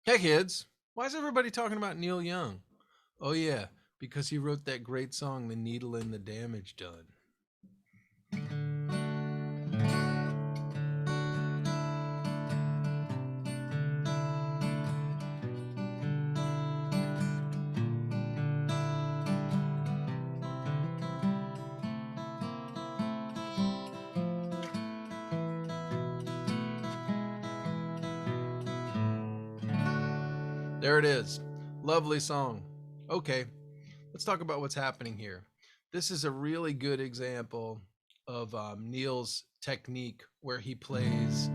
Hey kids, why is everybody talking about Neil Young? Oh yeah, because he wrote that great song, The Needle and the Damage Done. There it is. Lovely song. Okay, let's talk about what's happening here. This is a really good example of Neil's technique where he plays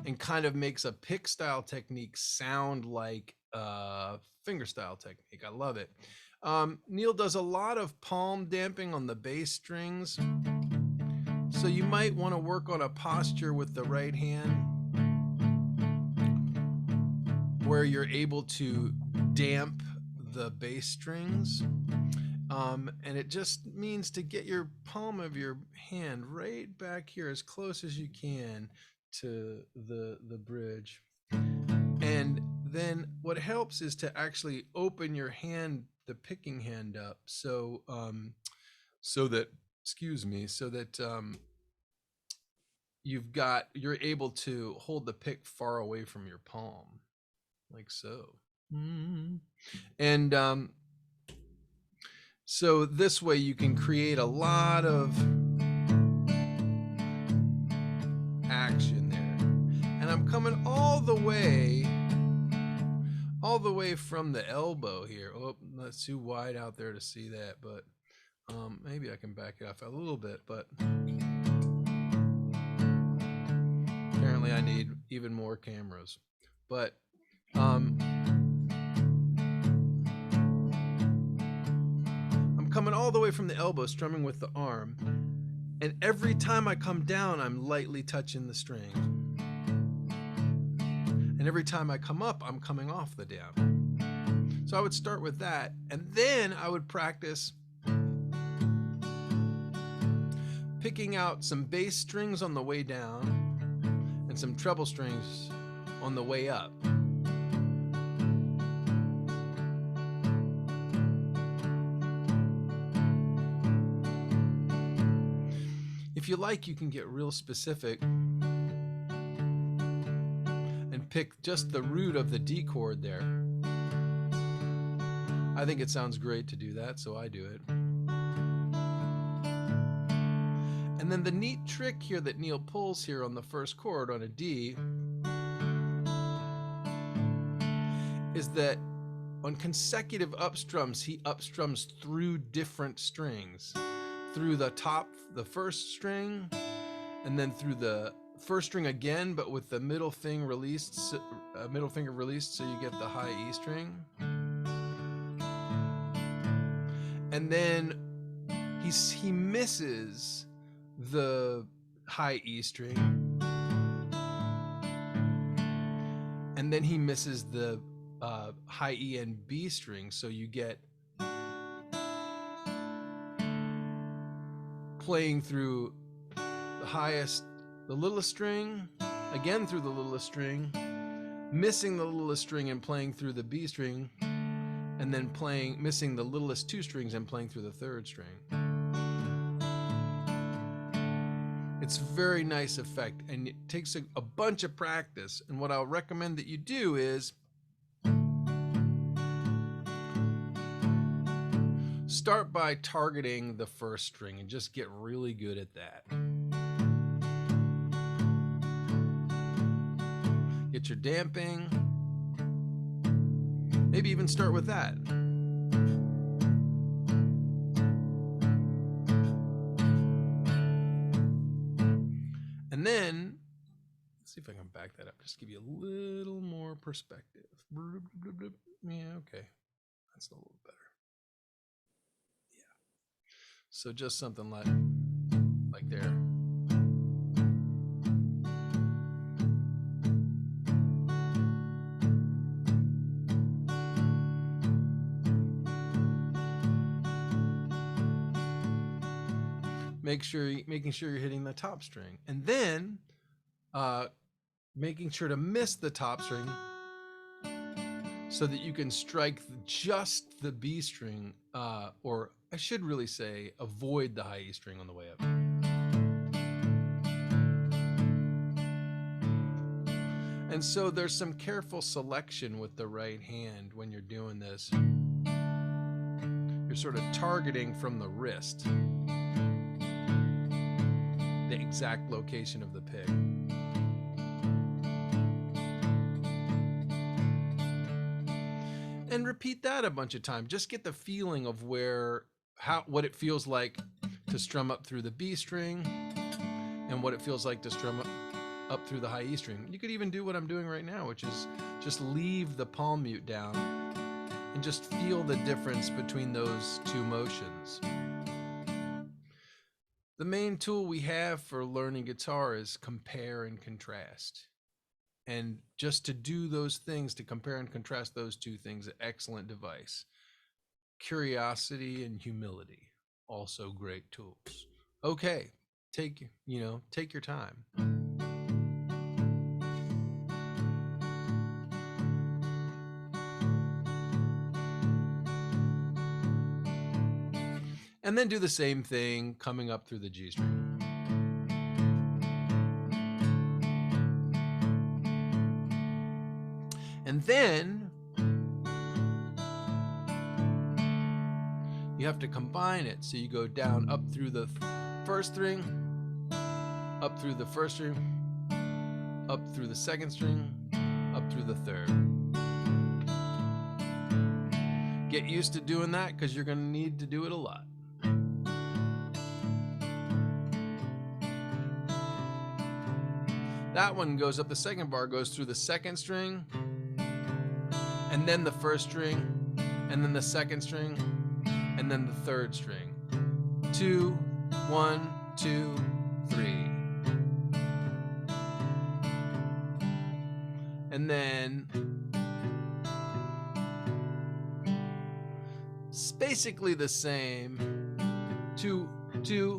and kind of makes a pick style technique sound like a finger style technique. I love it. Neil does a lot of palm damping on the bass strings. So you might want to work on a posture with the right hand where you're able to damp the bass strings. And it just means to get your palm of your hand right back here as close as you can to the bridge. And then what helps is to actually open your hand, the picking hand up, so that you're able to hold the pick far away from your palm, like so. And so this way you can create a lot of action there. And I'm coming all the way from the elbow here. Oh, that's too wide out there to see that, but maybe I can back it off a little bit, but apparently I need even more cameras. But I'm coming all the way from the elbow, strumming with the arm, and every time I come down, I'm lightly touching the string. And every time I come up, I'm coming off the down. So I would start with that, and then I would practice picking out some bass strings on the way down and some treble strings on the way up. If you like, you can get real specific and pick just the root of the D chord there. I think it sounds great to do that, so I do it. And then the neat trick here that Neil pulls here on the first chord on a D is that on consecutive upstrums, he upstrums through different strings. Through the top, the first string, and then through the first string again, but with the middle finger released, so you get the high E string. And then he misses the high E string, and then he misses the high E and B string, so you get playing through the littlest string, again through the littlest string, missing the littlest string and playing through the B string, and then missing the littlest two strings and playing through the third string. It's a very nice effect, and it takes a bunch of practice. And what I'll recommend that you do is start by targeting the first string and just get really good at that. Get your damping. Maybe even start with that. And then, let's see if I can back that up. Just give you a little more perspective. Yeah, okay. That's a little better. Yeah. So just something like there. Making sure you're hitting the top string. And then Making sure to miss the top string so that you can strike just the B string, or I should really say avoid the high E string on the way up. And so there's some careful selection with the right hand when you're doing this. You're sort of targeting from the wrist the exact location of the pick. And repeat that a bunch of times. Just get the feeling of what it feels like to strum up through the B string and what it feels like to strum up through the high E string. You could even do what I'm doing right now, which is just leave the palm mute down and just feel the difference between those two motions. The main tool we have for learning guitar is compare and contrast. And just to do those things, to compare and contrast those two things, an excellent device. Curiosity and humility, also great tools. Okay, take your time. And then do the same thing coming up through the G string. And then you have to combine it. So you go down up through the first string, up through the first string, up through the second string, up through the third. Get used to doing that because you're going to need to do it a lot. That one goes up, the second bar goes through the second string, and then the first string, and then the second string, and then the third string. 2, 1, 2, 3. And then it's basically the same. 2, 2,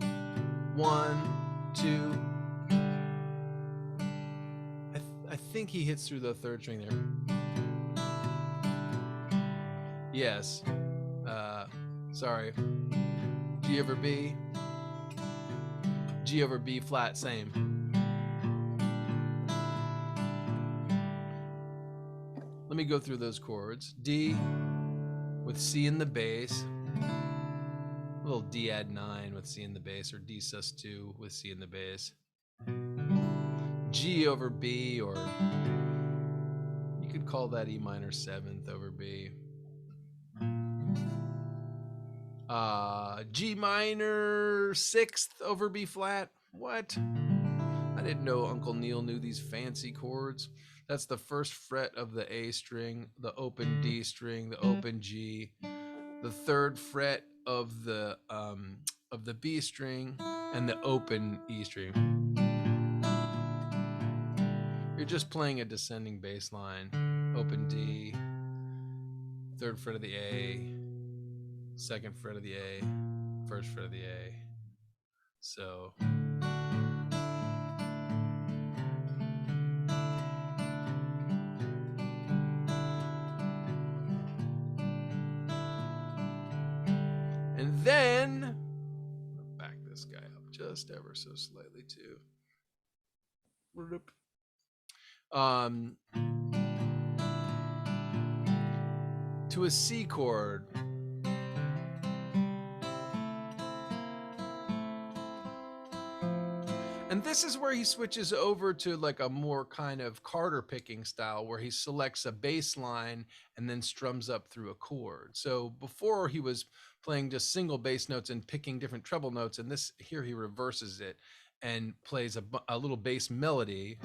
1, 2. I think he hits through the third string there. Yes. Sorry. G over B. G over B flat, same. Let me go through those chords. D with C in the bass. A little D add 9 with C in the bass, or D sus2 with C in the bass. G over B, or you could call that E minor 7th over B. G minor 6th over B flat. What? I didn't know Uncle Neil knew these fancy chords. That's the first fret of the A string, the open D string, the open G, the third fret of the B string, and the open E string. You're just playing a descending bass line. Open D, third fret of the A, second fret of the A, first fret of the A. So and then back this guy up just ever so slightly too. To a C chord. And this is where he switches over to like a more kind of Carter picking style, where he selects a bass line and then strums up through a chord. So before he was playing just single bass notes and picking different treble notes, and this here he reverses it and plays a little bass melody.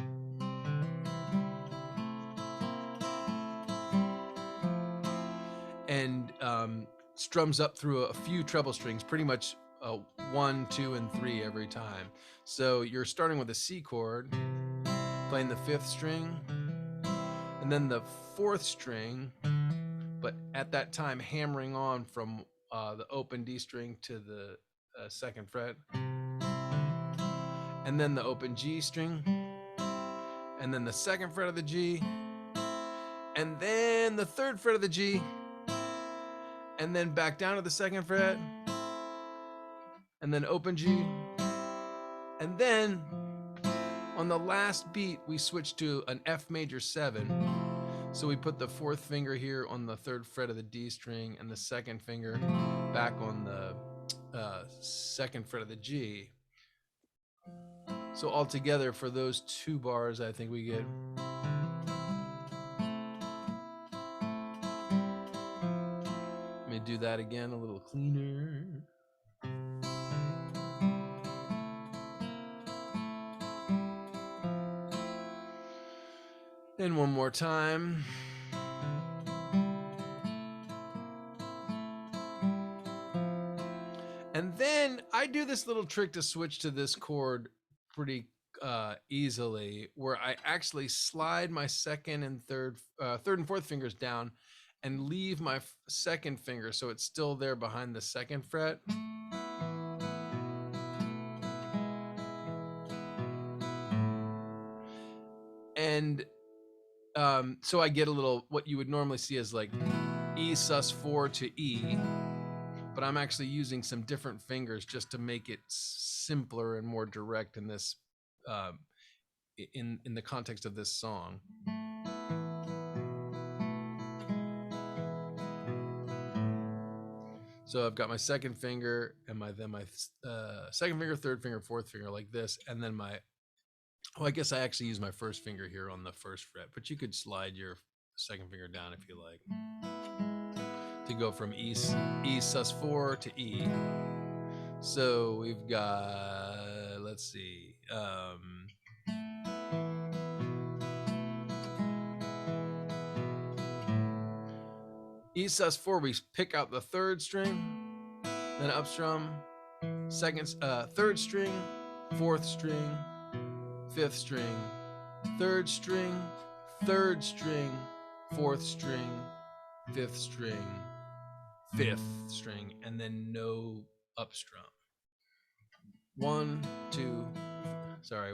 And strums up through a few treble strings, pretty much 1, 2, and 3 every time. So you're starting with a C chord, playing the 5th string, and then the 4th string, but at that time hammering on from the open D string to the 2nd fret, and then the open G string, and then the second fret of the G, and then the third fret of the G, and then back down to the second fret, and then open G, and then on the last beat we switch to an F major 7. So we put the fourth finger here on the third fret of the D string and the second finger back on the second fret of the G. So altogether for those 2 bars, I think we get. Let me do that again a little cleaner. And one more time. And then I do this little trick to switch to this chord pretty easily, where I actually slide my second and third and fourth fingers down and leave my second finger so it's still there behind the second fret. And so I get a little, what you would normally see as like E sus4 to E, but I'm actually using some different fingers just to make it simpler and more direct in this, in the context of this song. So I've got my second finger and my second finger, third finger, fourth finger like this, and then my, oh, I guess I actually use my first finger here on the first fret, but you could slide your second finger down if you like, to go from E sus4 to E. So we've got, let's see, E sus4, we pick out the third string, then up strum, third string, fourth string, fifth string, third string, fourth string, fifth string, and then no up strum. 1, 2, 3,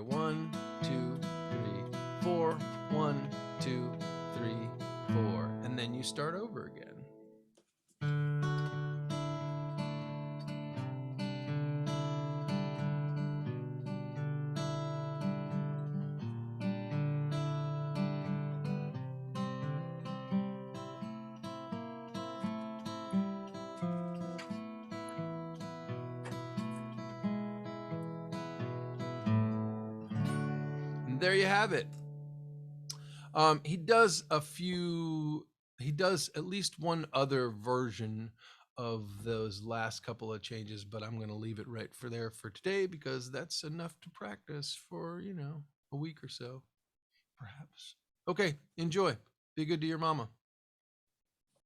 4, 1, 2, 3, 4, and then you start over again. And there you have it. He does at least one other version of those last couple of changes, but I'm going to leave it right there for today because that's enough to practice for, a week or so, perhaps. Okay, enjoy. Be good to your mama.